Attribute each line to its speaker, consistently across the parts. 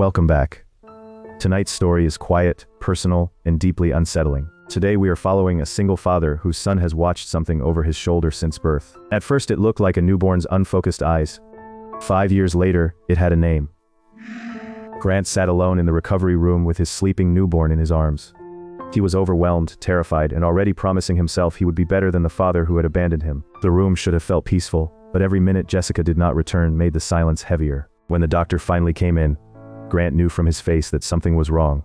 Speaker 1: Welcome back. Tonight's story is quiet, personal, and deeply unsettling. Today we are following a single father whose son has watched something over his shoulder since birth. At first it looked like a newborn's unfocused eyes. 5 years later, it had a name. Grant sat alone in the recovery room with his sleeping newborn in his arms. He was overwhelmed, terrified, and already promising himself he would be better than the father who had abandoned him. The room should have felt peaceful, but every minute Jessica did not return made the silence heavier. When the doctor finally came in, Grant knew from his face that something was wrong.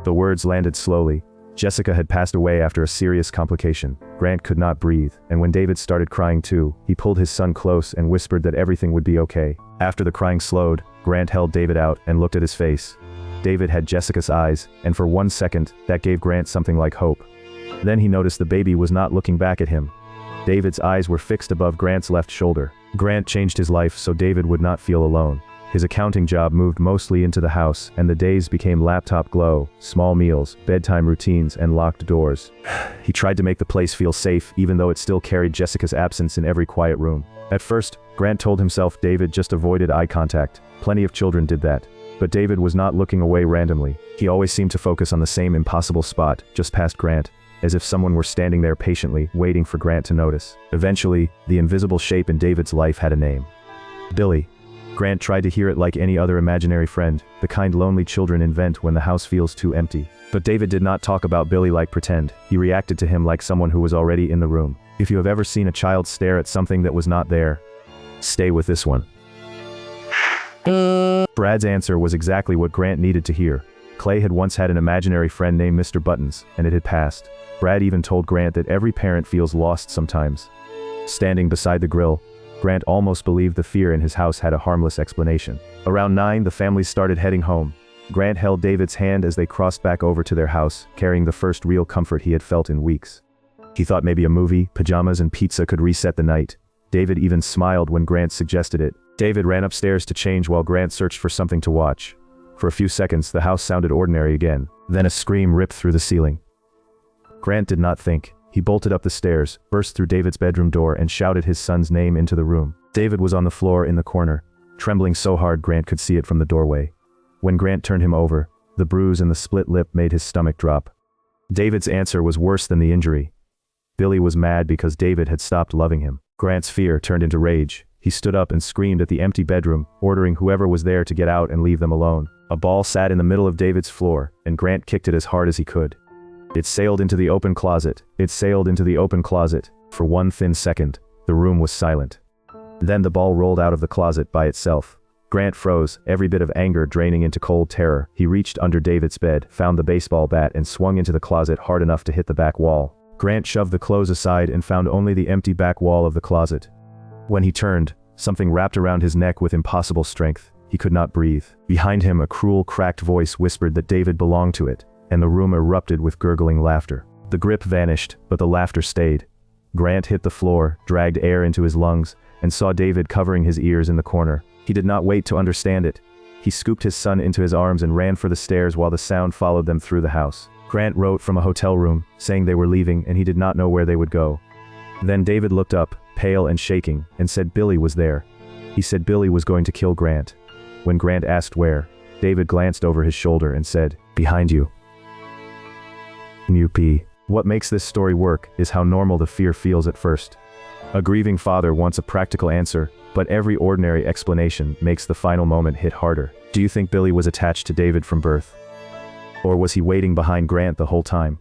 Speaker 1: The words landed slowly. Jessica had passed away after a serious complication. Grant could not breathe, and when David started crying too, he pulled his son close and whispered that everything would be okay. After the crying slowed, Grant held David out and looked at his face. David had Jessica's eyes, and for 1 second, that gave Grant something like hope. Then he noticed the baby was not looking back at him. David's eyes were fixed above Grant's left shoulder. Grant changed his life so David would not feel alone. His accounting job moved mostly into the house, and the days became laptop glow, small meals, bedtime routines, and locked doors. He tried to make the place feel safe, even though it still carried Jessica's absence in every quiet room. At first, Grant told himself David just avoided eye contact. Plenty of children did that. But David was not looking away randomly. He always seemed to focus on the same impossible spot, just past Grant, as if someone were standing there patiently, waiting for Grant to notice. Eventually, the invisible shape in David's life had a name. Billy. Grant tried to hear it like any other imaginary friend, the kind lonely children invent when the house feels too empty. But David did not talk about Billy like pretend. He reacted to him like someone who was already in the room. If you have ever seen a child stare at something that was not there, stay with this one. Brad's answer was exactly what Grant needed to hear. Clay had once had an imaginary friend named Mr. Buttons, and it had passed. Brad even told Grant that every parent feels lost sometimes. Standing beside the grill, Grant almost believed the fear in his house had a harmless explanation. Around 9, the family started heading home. Grant held David's hand as they crossed back over to their house, carrying the first real comfort he had felt in weeks. He thought maybe a movie, pajamas, and pizza could reset the night. David even smiled when Grant suggested it. David ran upstairs to change while Grant searched for something to watch. For a few seconds, the house sounded ordinary again. Then a scream ripped through the ceiling. Grant did not think. He bolted up the stairs, burst through David's bedroom door, and shouted his son's name into the room. David was on the floor in the corner, trembling so hard Grant could see it from the doorway. When Grant turned him over, the bruise and the split lip made his stomach drop. David's answer was worse than the injury. Billy was mad because David had stopped loving him. Grant's fear turned into rage. He stood up and screamed at the empty bedroom, ordering whoever was there to get out and leave them alone. A ball sat in the middle of David's floor, and Grant kicked it as hard as he could. It sailed into the open closet. It sailed into the open closet. For one thin second, the room was silent. Then the ball rolled out of the closet by itself. Grant froze, every bit of anger draining into cold terror. He reached under David's bed, found the baseball bat, and swung into the closet hard enough to hit the back wall. Grant shoved the clothes aside and found only the empty back wall of the closet. When he turned, something wrapped around his neck with impossible strength. He could not breathe. Behind him, a cruel, cracked voice whispered that David belonged to it, and the room erupted with gurgling laughter. The grip vanished, but the laughter stayed. Grant hit the floor, dragged air into his lungs, and saw David covering his ears in the corner. He did not wait to understand it. He scooped his son into his arms and ran for the stairs while the sound followed them through the house. Grant wrote from a hotel room, saying they were leaving and he did not know where they would go. Then David looked up, pale and shaking, and said Billy was there. He said Billy was going to kill Grant. When Grant asked where, David glanced over his shoulder and said, "Behind you." What makes this story work is how normal the fear feels at first. A grieving father wants a practical answer, but every ordinary explanation makes the final moment hit harder. Do you think Billy was attached to David from birth? Or was he waiting behind Grant the whole time?